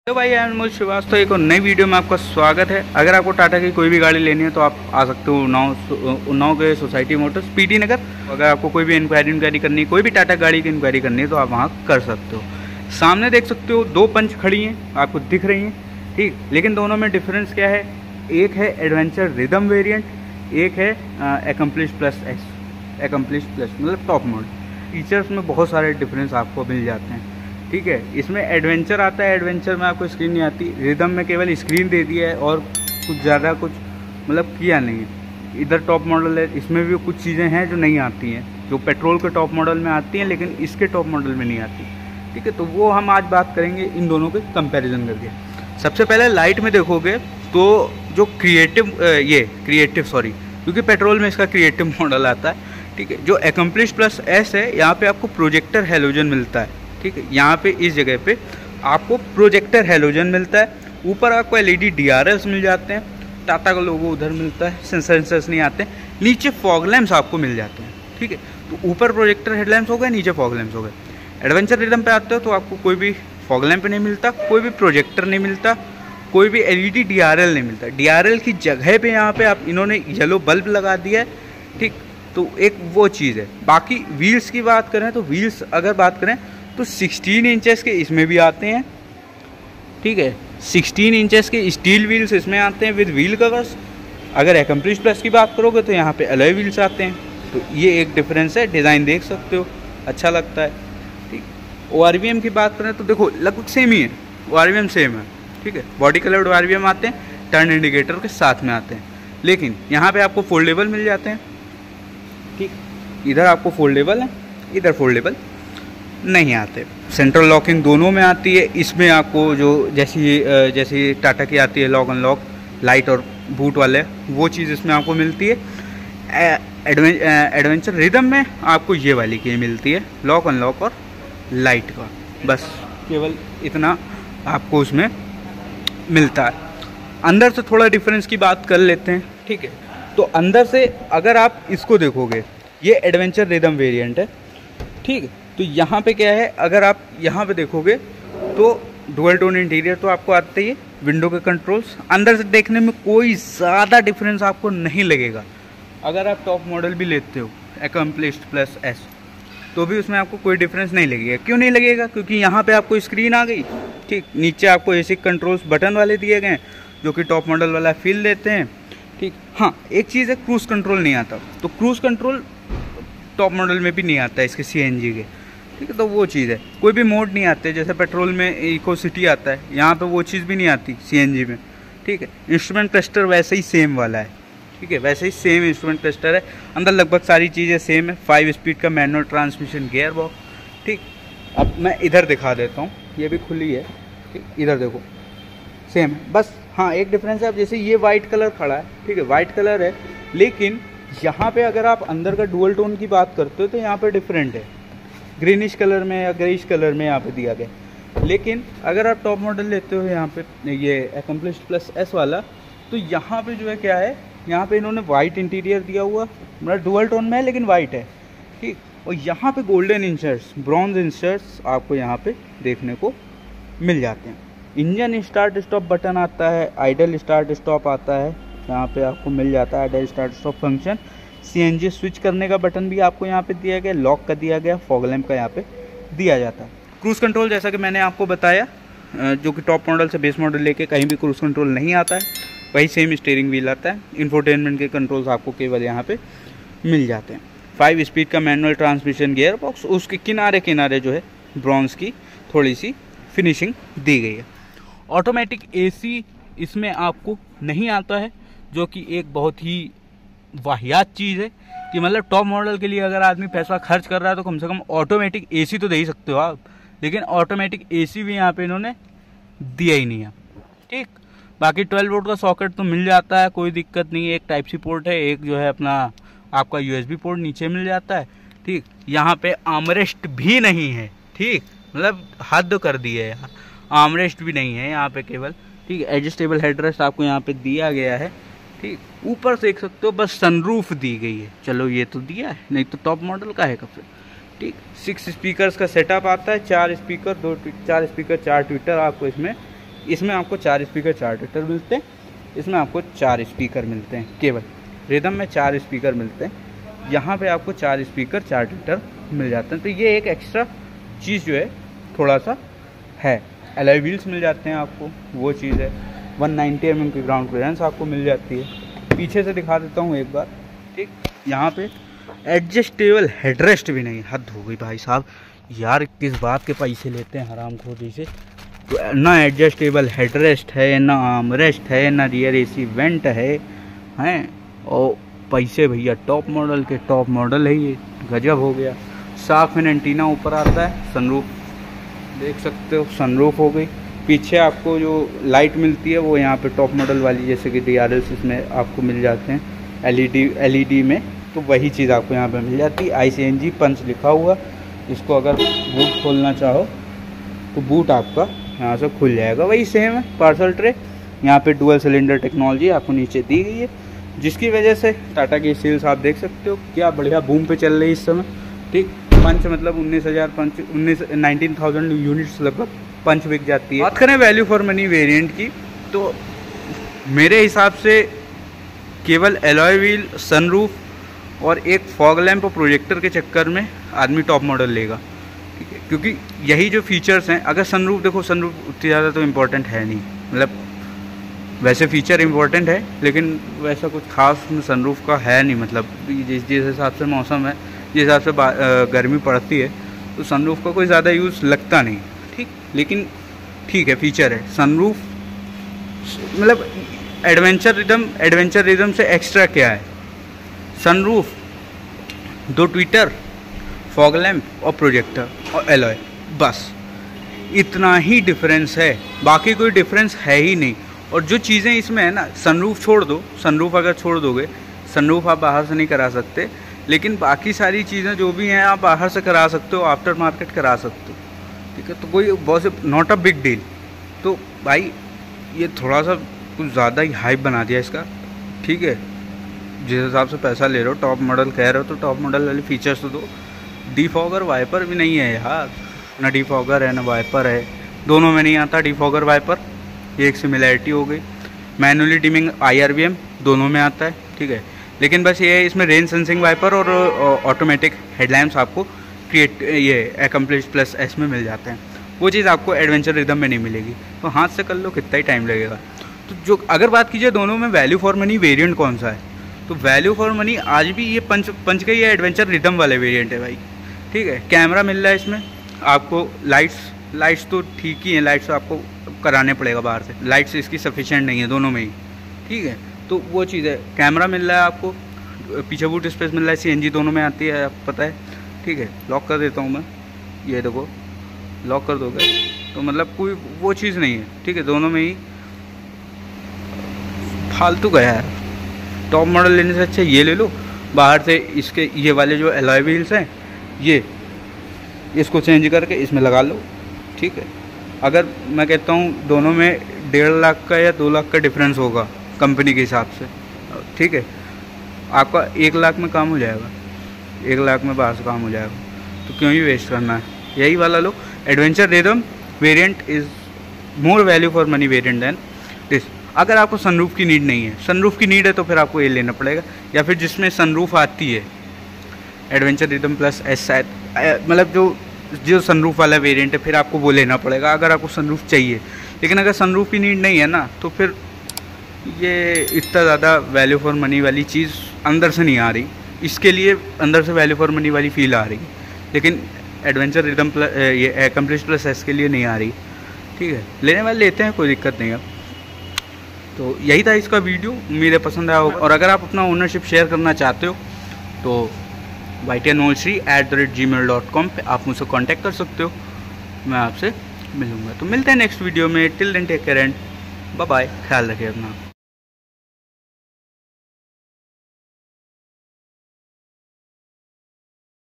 तो भाई I am अनमोल श्रीवास्तव, एक और नई वीडियो में आपका स्वागत है। अगर आपको टाटा की कोई भी गाड़ी लेनी है तो आप आ सकते हो उन्नाव के सोसाइटी मोटर्स पीटी नगर। अगर आपको कोई भी इंक्वायरी करनी है, कोई भी टाटा गाड़ी की इंक्वायरी करनी है तो आप वहाँ कर सकते हो। सामने देख सकते हो दो पंच खड़ी हैं, आपको दिख रही हैं, ठीक। लेकिन दोनों में डिफरेंस क्या है? एक है एडवेंचर रिदम वेरियंट, एक है accomplish plus S, accomplish plus मतलब टॉप मॉडल। फीचर्स में बहुत सारे डिफरेंस आपको मिल जाते हैं, ठीक है। इसमें एडवेंचर आता है, एडवेंचर में आपको स्क्रीन नहीं आती। रिदम में केवल स्क्रीन दे दी है और कुछ ज़्यादा कुछ मतलब किया नहीं है। इधर टॉप मॉडल है, इसमें भी कुछ चीज़ें हैं जो नहीं आती हैं, जो पेट्रोल के टॉप मॉडल में आती हैं लेकिन इसके टॉप मॉडल में नहीं आती, ठीक है। तो वो हम आज बात करेंगे इन दोनों के कंपैरिजन करके। सबसे पहले लाइट में देखोगे तो जो क्योंकि पेट्रोल में इसका क्रिएटिव मॉडल आता है, ठीक है। जो एकम्प्लिश प्लस एस है, यहाँ पे आपको प्रोजेक्टर हेलोजन मिलता है, ठीक है। यहाँ पे इस जगह पे आपको प्रोजेक्टर हेलोजन मिलता है। ऊपर आपको एलईडी डीआरएल्स मिल जाते हैं, टाटा का लोगो उधर मिलता है, सेंसर्स नहीं आते। नीचे फॉग लैंप्स आपको मिल जाते हैं, ठीक है। तो ऊपर प्रोजेक्टर हेडलैम्प्स हो गए, नीचे फॉग लैंप्स हो गए। एडवेंचर रिदम पे आते हो तो आपको कोई भी फॉग लैंप नहीं मिलता, कोई भी प्रोजेक्टर नहीं मिलता, कोई भी एलईडी डीआरएल नहीं मिलता। डीआरएल की जगह पे यहाँ पे आप इन्होंने येलो बल्ब लगा दिया है, ठीक। तो एक वो चीज़ है। बाकी व्हील्स की बात करें तो व्हील्स अगर बात करें तो 16 इंचेस के इसमें भी आते हैं, ठीक है। 16 इंचेस के स्टील व्हील्स इसमें आते हैं विद व्हील कवर्स। अगर एकम्प्लिश प्लस की बात करोगे तो यहाँ पे अलॉय व्हील्स आते हैं। तो ये एक डिफरेंस है। डिज़ाइन देख सकते हो, अच्छा लगता है, ठीक। ORVM की बात करें तो देखो लगभग सेम ही है, ORVM सेम है, ठीक है। बॉडी कलर्ड ORVM आते हैं, टर्न इंडिकेटर के साथ में आते हैं, लेकिन यहाँ पे आपको फोल्डेबल मिल जाते हैं, ठीक। इधर आपको फोल्डेबल है, इधर फोल्डेबल नहीं आते। सेंट्रल लॉकिंग दोनों में आती है। इसमें आपको जो जैसी टाटा की आती है लॉक अनलॉक लाइट और बूट वाले, वो चीज़ इसमें आपको मिलती है। एडवेंचर रिदम में आपको ये वाली की मिलती है, लॉक अनलॉक और लाइट का, बस केवल इतना आपको उसमें मिलता है। अंदर से थोड़ा डिफरेंस की बात कर लेते हैं, ठीक है। तो अंदर से अगर आप इसको देखोगे, ये एडवेंचर रिदम वेरिएंट है, ठीक है। तो यहाँ पे क्या है, अगर आप यहाँ पे देखोगे तो डुअल टोन इंटीरियर तो आपको आते ही है, विंडो के कंट्रोल्स। अंदर से देखने में कोई ज़्यादा डिफरेंस आपको नहीं लगेगा। अगर आप टॉप मॉडल भी लेते हो एकम्प्लिश्ड प्लस एस, तो भी उसमें आपको कोई डिफरेंस नहीं लगेगा। क्यों नहीं लगेगा? क्योंकि यहाँ पे आपको स्क्रीन आ गई, ठीक। नीचे आपको एसी कंट्रोल्स बटन वाले दिए गए हैं जो कि टॉप मॉडल वाला फील देते हैं, ठीक। हाँ, एक चीज़ है, क्रूज़ कंट्रोल नहीं आता। तो क्रूज़ कंट्रोल टॉप मॉडल में भी नहीं आता है इसके CNG के, ठीक है। तो वो चीज़ है। कोई भी मोड नहीं आते, जैसे पेट्रोल में इको सिटी आता है, यहाँ पे वो चीज़ भी नहीं आती CNG में, ठीक है। इंस्ट्रूमेंट क्लस्टर वैसे ही सेम वाला है, ठीक है, वैसे ही सेम इंस्ट्रूमेंट क्लस्टर है। अंदर लगभग सारी चीज़ें सेम है। 5 स्पीड का मैनुअल ट्रांसमिशन गियर बॉक्स, ठीक। अब मैं इधर दिखा देता हूँ, ये भी खुली है, ठीक। इधर देखो सेम है, बस हाँ एक डिफरेंस है। अब जैसे ये वाइट कलर खड़ा है, ठीक है, वाइट कलर है, लेकिन यहाँ पे अगर आप अंदर का डुअल टोन की बात करते हो तो यहाँ पे डिफरेंट है, ग्रीनिश कलर में या ग्रेइश कलर में यहाँ पे दिया गया। लेकिन अगर आप टॉप मॉडल लेते हो यहाँ पे ये एकम्प्लिश्ड प्लस एस वाला, तो यहाँ पे जो है क्या है, यहाँ पे इन्होंने वाइट इंटीरियर दिया हुआ, मतलब डुअल टोन में है लेकिन वाइट है, ठीक। और यहाँ पे गोल्डन इंसर्ट्स, ब्रॉन्ज इंसर्ट्स आपको यहाँ पे देखने को मिल जाते हैं। इंजन स्टार्ट स्टॉप बटन आता है, आइडल स्टार्ट स्टॉप आता है, यहाँ पे आपको मिल जाता है idol start stop function. CNG switch करने का बटन भी आपको यहाँ पे दिया गया, लॉक का दिया गया, फॉग लैंप का यहाँ पे दिया जाता है। क्रूज़ कंट्रोल जैसा कि मैंने आपको बताया, जो कि टॉप मॉडल से बेस मॉडल लेके कहीं भी क्रूज़ कंट्रोल नहीं आता है, वही सेम स्टीयरिंग व्हील आता है। इंफोटेनमेंट के कंट्रोल्स आपको केवल यहाँ पे मिल जाते हैं। 5 स्पीड का मैनुअल ट्रांसमिशन गियर बॉक्स, उसके किनारे किनारे जो है ब्रॉन्ज की थोड़ी सी फिनिशिंग दी गई है। ऑटोमेटिक AC इसमें आपको नहीं आता है, जो कि एक बहुत ही वाहियात चीज़ है कि मतलब टॉप मॉडल के लिए अगर आदमी पैसा खर्च कर रहा है तो कम से कम ऑटोमेटिक AC तो दे ही सकते हो आप, लेकिन ऑटोमेटिक AC भी यहाँ पे इन्होंने दिया ही नहीं है, ठीक। बाकी 12 वोल्ट का सॉकेट तो मिल जाता है, कोई दिक्कत नहीं है। एक टाइप सी पोर्ट है, एक जो है अपना आपका USB पोर्ट नीचे मिल जाता है, ठीक। यहाँ पे आर्मरेस्ट भी नहीं है, ठीक, मतलब हद कर दी है यहाँ, आर्मरेस्ट भी नहीं है यहाँ पे केवल, ठीक। एडजस्टेबल हेडरेस्ट आपको यहाँ पे दिया गया है, ठीक। ऊपर देख सकते हो बस सनरूफ दी गई है, चलो ये तो दिया है, नहीं तो टॉप मॉडल का है कब से, ठीक। 6 स्पीकर्स का सेटअप आता है, 4 स्पीकर 4 ट्विटर आपको इसमें इसमें आपको 4 स्पीकर 4 ट्विटर मिलते हैं, इसमें आपको 4 स्पीकर मिलते हैं केवल। रिदम में 4 स्पीकर मिलते हैं, यहाँ पे आपको 4 स्पीकर 4 ट्विटर मिल जाते हैं। तो ये एक एक्स्ट्रा चीज़ जो है थोड़ा सा है। एलॉय व्हील्स मिल जाते हैं आपको, वो चीज़ है। 190 mm की ग्राउंड क्लियरेंस आपको मिल जाती है। पीछे से दिखा देता हूँ एक बार, ठीक। यहाँ पे एडजस्टेबल हेडरेस्ट भी नहीं, हद हो गई भाई साहब यार, किस बात के पैसे लेते हैं हरामखोरी से। तो ना एडजस्टेबल हेडरेस्ट है, ना आर्मरेस्ट है, ना रियर एसी वेंट है, हैं। और पैसे भैया टॉप मॉडल के टॉप मॉडल है, ये गजब हो गया। साफ एंटीना ऊपर आता है, सनरूफ देख सकते हो, सनरूफ हो गई। पीछे आपको जो लाइट मिलती है वो यहाँ पे टॉप मॉडल वाली, जैसे कि DRLs इसमें आपको मिल जाते हैं LED में, तो वही चीज़ आपको यहाँ पे मिल जाती है। ICNG पंच लिखा हुआ, इसको अगर बूट खोलना चाहो तो बूट आपका यहाँ से खुल जाएगा। वही सेम है पार्सल ट्रे। यहाँ पे डुअल सिलेंडर टेक्नोलॉजी आपको नीचे दी गई है, जिसकी वजह से टाटा की सेल्स आप देख सकते हो क्या बढ़िया बूम पे चल रही है इस समय, ठीक। पंच मतलब 19,000 यूनिट्स लगभग पंच बिक जाती है। बात करें वैल्यू फॉर मनी वेरिएंट की, तो मेरे हिसाब से केवल एलॉय व्हील, सनरूफ और एक फॉग लैंप और प्रोजेक्टर के चक्कर में आदमी टॉप मॉडल लेगा, ठीक है। क्योंकि यही जो फीचर्स हैं, अगर सनरूफ देखो, सनरूफ उतनी ज़्यादा तो इम्पोर्टेंट है नहीं, मतलब वैसे फीचर इम्पोर्टेंट है लेकिन वैसा कुछ खास सनरूफ का है नहीं। मतलब जिस हिसाब से मौसम है, जिस हिसाब से गर्मी पड़ती है, तो सनरूफ का कोई ज़्यादा यूज़ लगता नहीं, ठीक। लेकिन ठीक है, फीचर है सनरूफ। मतलब एडवेंचर रिदम से एक्स्ट्रा क्या है? सनरूफ, 2 ट्विटर, फॉग लैंप और प्रोजेक्टर और एलॉय, बस इतना ही डिफरेंस है, बाकी कोई डिफरेंस है ही नहीं। और जो चीज़ें इसमें है ना, सनरूफ छोड़ दो, सनरूफ अगर छोड़ दोगे, सनरूफ आप बाहर से नहीं करा सकते, लेकिन बाकी सारी चीज़ें जो भी हैं आप बाहर से करा सकते हो, आफ्टर मार्केट करा सकते हो, ठीक है। तो कोई बहुत नॉट अ बिग डील। तो भाई ये थोड़ा सा कुछ ज़्यादा ही हाइप बना दिया इसका, ठीक है। जिस हिसाब से पैसा ले रहे हो, टॉप मॉडल कह रहे हो, तो टॉप मॉडल वाले फीचर्स तो दो। डिफॉगर वाइपर भी नहीं है यार, ना डिफॉगर है ना वाइपर है, दोनों में नहीं आता डिफॉगर वाइपर, ये एक सिमिलैरिटी हो गई। मैनुअली डिमिंग IRBM दोनों में आता है, ठीक है। लेकिन बस ये है, इसमें रेन सेंसिंग वाइपर और ऑटोमेटिक हेडलैम्प्स आपको ये एकम्प्लिश प्लस S में मिल जाते हैं। वो चीज़ आपको एडवेंचर रिदम में नहीं मिलेगी। तो हाथ से कर लो, कितना ही टाइम लगेगा। तो जो अगर बात कीजिए दोनों में वैल्यू फॉर मनी वेरिएंट कौन सा है, तो वैल्यू फॉर मनी आज भी ये पंच का ये एडवेंचर रिदम वाले वेरिएंट है भाई, ठीक है। कैमरा मिल रहा है इसमें आपको, लाइट्स तो ठीक ही हैं, लाइट्स आपको कराने पड़ेगा बाहर से, लाइट्स इसकी सफिशिएंट नहीं है दोनों में ही, ठीक है। तो वो चीज़ है। कैमरा मिल रहा है आपको, पीछे बूट स्पेस मिल रहा है, CNG दोनों में आती है, आपको पता है, ठीक है। लॉक कर देता हूँ मैं, ये देखो लॉक कर दोगे तो मतलब कोई वो चीज़ नहीं है, ठीक है। दोनों में ही फालतू गया है। टॉप मॉडल लेने से अच्छा ये ले लो, बाहर से इसके ये वाले जो एलॉय व्हील्स हैं, ये इसको चेंज करके इसमें लगा लो, ठीक है। अगर मैं कहता हूँ दोनों में 1.5 लाख का या 2 लाख का डिफरेंस होगा कंपनी के हिसाब से, ठीक है। आपका 1 लाख में काम हो जाएगा, 1 लाख में बाहर से काम हो जाएगा, तो क्यों ही वेस्ट करना है। यही वाला लो, adventure rhythm variant is more value for money variant than this. अगर आपको सनरूफ की नीड नहीं है, सनरूफ की नीड है तो फिर आपको ये लेना पड़ेगा, या फिर जिसमें सनरूफ आती है एडवेंचर रिदम प्लस S शायद, मतलब जो सनरूफ वाला वेरिएंट है, फिर आपको वो लेना पड़ेगा अगर आपको सनरूफ चाहिए। लेकिन अगर सनरूफ की नीड नहीं है ना, तो फिर ये इतना ज़्यादा वैल्यू फॉर मनी वाली चीज़ अंदर से नहीं आ रही। इसके लिए अंदर से वैल्यू फॉर मनी वाली फील आ रही, लेकिन एडवेंचर रिदम प्लस ये एकम्प्लिश प्लस S के लिए नहीं आ रही, ठीक है। लेने वाले लेते हैं, कोई दिक्कत नहीं है। तो यही था इसका वीडियो, मेरे पसंद आया होगा। और अगर आप अपना ओनरशिप शेयर करना चाहते हो तो ytnolsri@gmail.com पे आप मुझसे कांटेक्ट कर सकते हो, मैं आपसे मिलूँगा। तो मिलते हैं नेक्स्ट वीडियो में। Till then take care and bye bye, ख्याल रखिए अपना।